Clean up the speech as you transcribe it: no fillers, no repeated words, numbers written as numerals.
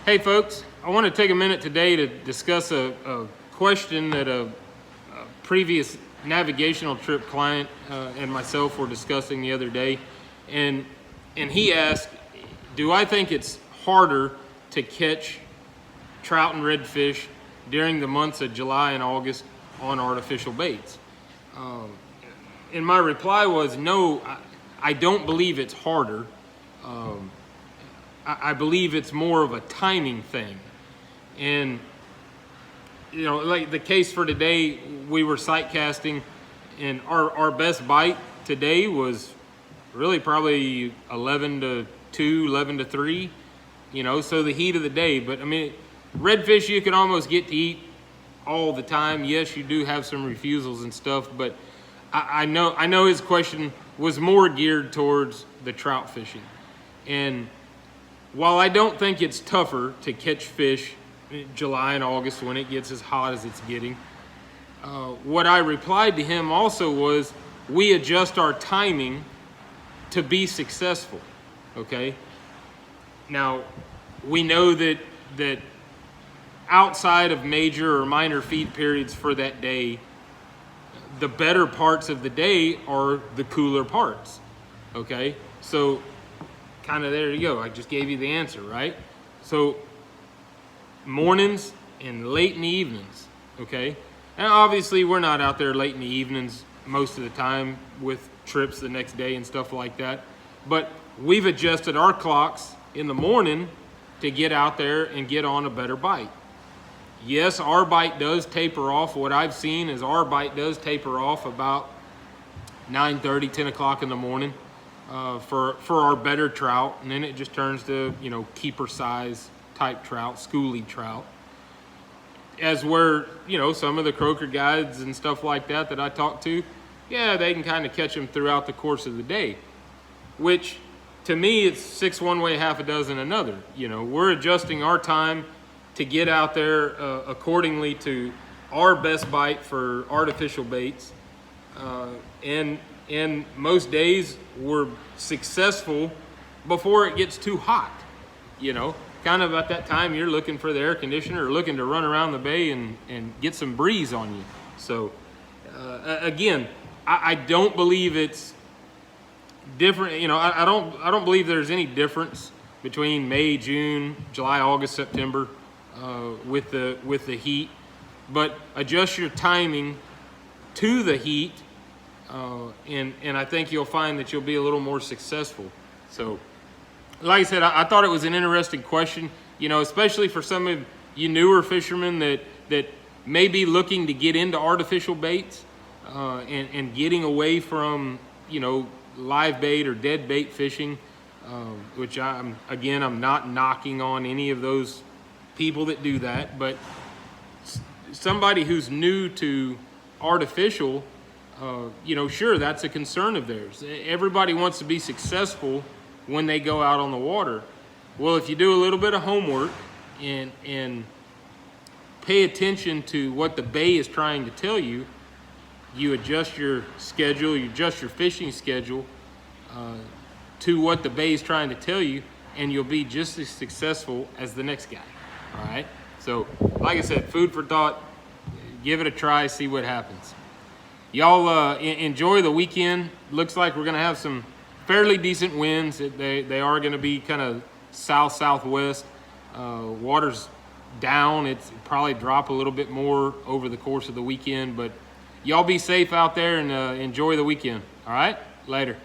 Hey folks, I want to take a minute today to discuss a question that a previous navigational trip client and myself were discussing the other day. And he asked, do I think it's harder to catch trout and redfish during the months of July and August on artificial baits? And my reply was, no, I don't believe it's harder. I believe it's more of a timing thing. And, you know, like the case for today, we were sight casting, and our best bite today was really probably 11 to 2, 11 to 3, you know, so the heat of the day. But I mean, redfish you can almost get to eat all the time. Yes, you do have some refusals and stuff, but I know his question was more geared towards the trout fishing. And while I don't think it's tougher to catch fish in July and August when it gets as hot as it's getting, what I replied to him also was, we adjust our timing to be successful, okay? Now, we know that outside of major or minor feed periods for that day, the better parts of the day are the cooler parts, okay? So kind of there you go. I just gave you the answer, right? So mornings and late in the evenings, okay? And obviously we're not out there late in the evenings most of the time with trips the next day and stuff like that. But we've adjusted our clocks in the morning to get out there and get on a better bite. Yes, our bite does taper off. What I've seen is our bite does taper off about 9:30, 10 o'clock in the morning. For our better trout, and then it just turns to, you know, keeper size type trout, schoolie trout. As where, you know, some of the croaker guides and stuff like that I talk to, yeah, they can kind of catch them throughout the course of the day, which to me it's 6 one way, half a dozen another. You know, we're adjusting our time to get out there accordingly to our best bite for artificial baits, and most days we're successful before it gets too hot. You know, kind of at that time you're looking for the air conditioner or looking to run around the bay and get some breeze on you. So again, I don't believe it's different. You know, I don't believe there's any difference between May, June, July, August, September with the heat, but adjust your timing to the heat. And I think you'll find that you'll be a little more successful. So, like I said, I thought it was an interesting question, you know, especially for some of you newer fishermen that may be looking to get into artificial baits and getting away from, you know, live bait or dead bait fishing, which I'm not knocking on any of those people that do that, but somebody who's new to artificial, you know, sure, that's a concern of theirs. Everybody wants to be successful when they go out on the water. Well, if you do a little bit of homework and pay attention to what the bay is trying to tell you, you adjust your schedule, you adjust your fishing schedule to what the bay is trying to tell you, and you'll be just as successful as the next guy, all right? So, like I said, food for thought. Give it a try, see what happens. Y'all enjoy the weekend. Looks like we're gonna have some fairly decent winds. They are gonna be kind of south-southwest. Water's down. It's probably drop a little bit more over the course of the weekend, but y'all be safe out there and enjoy the weekend. All right, later.